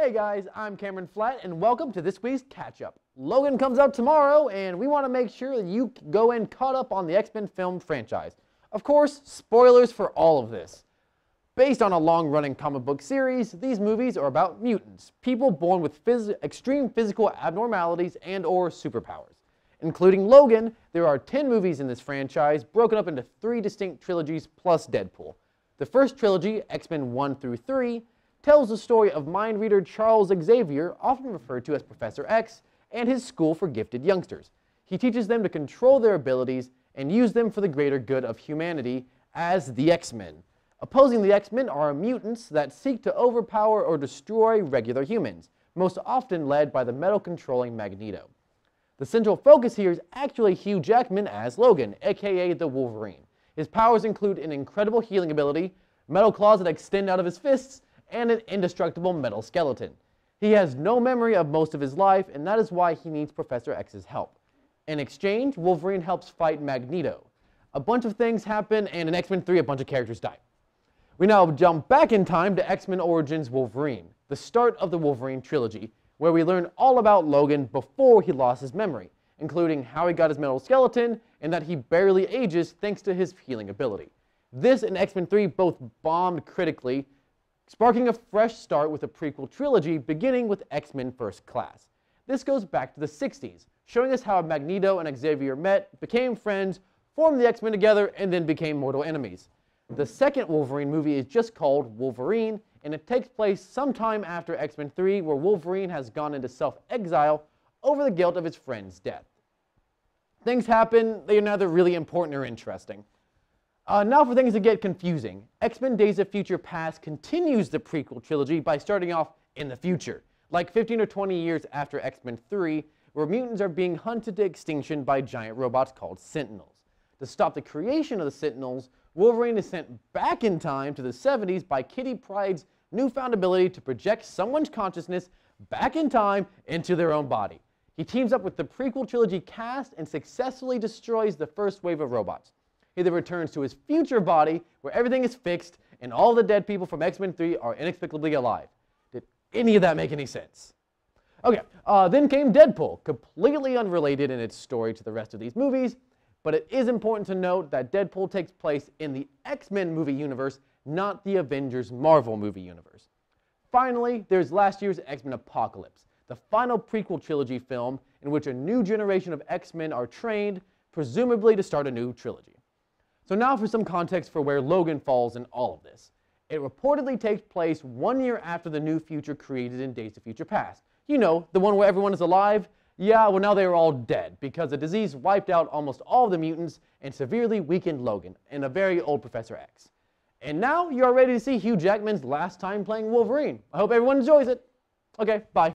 Hey guys, I'm Cameron Flatt, and welcome to this week's catch-up. Logan comes out tomorrow, and we want to make sure that you go in caught up on the X-Men film franchise. Of course, spoilers for all of this. Based on a long-running comic book series, these movies are about mutants, people born with extreme physical abnormalities and/or superpowers. Including Logan, there are 10 movies in this franchise, broken up into 3 distinct trilogies plus Deadpool. The first trilogy, X-Men 1 through 3, tells the story of mind reader Charles Xavier, often referred to as Professor X, and his school for gifted youngsters. He teaches them to control their abilities and use them for the greater good of humanity as the X-Men. Opposing the X-Men are mutants that seek to overpower or destroy regular humans, most often led by the metal-controlling Magneto. The central focus here is actually Hugh Jackman as Logan, aka the Wolverine. His powers include an incredible healing ability, metal claws that extend out of his fists, and an indestructible metal skeleton. He has no memory of most of his life, and that is why he needs Professor X's help. In exchange, Wolverine helps fight Magneto. A bunch of things happen, and in X-Men 3, a bunch of characters die. We now jump back in time to X-Men Origins Wolverine, the start of the Wolverine Trilogy, where we learn all about Logan before he lost his memory, including how he got his metal skeleton, and that he barely ages thanks to his healing ability. This and X-Men 3 both bombed critically, sparking a fresh start with a prequel trilogy beginning with X-Men First Class. This goes back to the 60s, showing us how Magneto and Xavier met, became friends, formed the X-Men together, and then became mortal enemies. The second Wolverine movie is just called Wolverine, and it takes place sometime after X-Men 3, where Wolverine has gone into self-exile over the guilt of his friend's death. Things happen, they are neither really important or interesting. Now for things that get confusing. X-Men Days of Future Past continues the prequel trilogy by starting off in the future, like 15 or 20 years after X-Men 3, where mutants are being hunted to extinction by giant robots called Sentinels. To stop the creation of the Sentinels, Wolverine is sent back in time to the 70s by Kitty Pryde's newfound ability to project someone's consciousness back in time into their own body. He teams up with the prequel trilogy cast and successfully destroys the first wave of robots. He then returns to his future body, where everything is fixed, and all the dead people from X-Men 3 are inexplicably alive. Did any of that make any sense? Okay, then came Deadpool, completely unrelated in its story to the rest of these movies, but it is important to note that Deadpool takes place in the X-Men movie universe, not the Avengers Marvel movie universe. Finally, there's last year's X-Men Apocalypse, the final prequel trilogy film in which a new generation of X-Men are trained, presumably to start a new trilogy. So now for some context for where Logan falls in all of this. It reportedly takes place 1 year after the new future created in Days of Future Past. You know, the one where everyone is alive? Yeah, well now they are all dead, because the disease wiped out almost all of the mutants and severely weakened Logan and a very old Professor X. And now you are ready to see Hugh Jackman's last time playing Wolverine. I hope everyone enjoys it. Okay, bye.